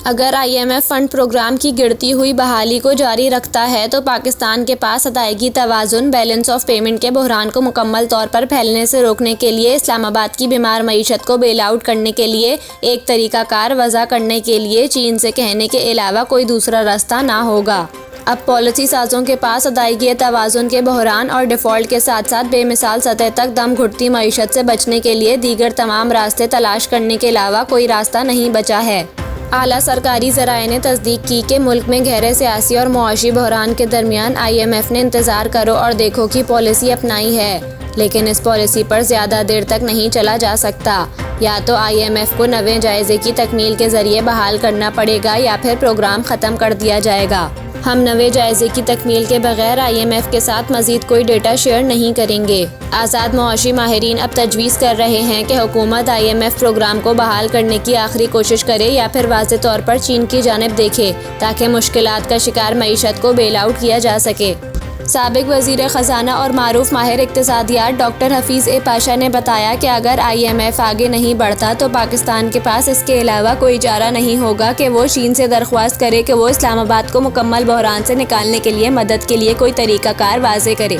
अगर IMF fund programme की गिरती हुई बहाली को जारी रखता है तो पाकिस्तान के पास अदायगी तवाज़ुन बैलेंस ऑफ पेमेंट के बहरान को मुकम्मल तौर पर फैलने से रोकने के लिए इस्लामाबाद की बीमार मईशत को बेल आउट करने के लिए एक तरीक़ाकार वज़ा करने के लिए चीन से कहने के अलावा कोई दूसरा रास्ता ना होगा। अब पॉलिसी साजों के पास अदायगी तवाज़ुन के बहरान और डिफ़ॉल्ट के साथ साथ बेमिसाल सतह तक दम घुटती मईशत से बचने के लिए दीगर तमाम रास्ते तलाश करने के अलावा कोई रास्ता नहीं बचा है। आला सरकारी ज़राए ने तस्दीक की कि मुल्क में गहरे सियासी और मुआशी बहरान के दरमियान IMF ने इंतज़ार करो और देखो की पॉलिसी अपनाई है, लेकिन इस पॉलिसी पर ज़्यादा देर तक नहीं चला जा सकता। या तो IMF को नवे जायज़े की तकमील के ज़रिए बहाल करना पड़ेगा या फिर प्रोग्राम ख़त्म कर दिया जाएगा। हम नवे जायज़े की तकमील के बगैर IMF के साथ मज़ीद कोई डेटा शेयर नहीं करेंगे। आज़ाद मुआशी माहिरीन अब तजवीज़ कर रहे हैं कि हुकूमत IMF प्रोग्राम को बहाल करने की आखिरी कोशिश करे या फिर वाज़े तौर पर चीन की जानिब देखे ताकि मुश्किलात का शिकार मईशत को बेल आउट किया जा सके। साबिक वज़ीर ख़ज़ाना और मारूफ माहिर इक़्तिसादियात डॉक्टर हफीज़ ए पाशा ने बताया कि अगर IMF आगे नहीं बढ़ता तो पाकिस्तान के पास इसके अलावा कोई चारा नहीं होगा कि वो चीन से दरख्वास्त करे कि वो इस्लामाबाद को मुकम्मल बहरान से निकालने के लिए मदद के लिए कोई तरीक़ाकार वाज़े करे।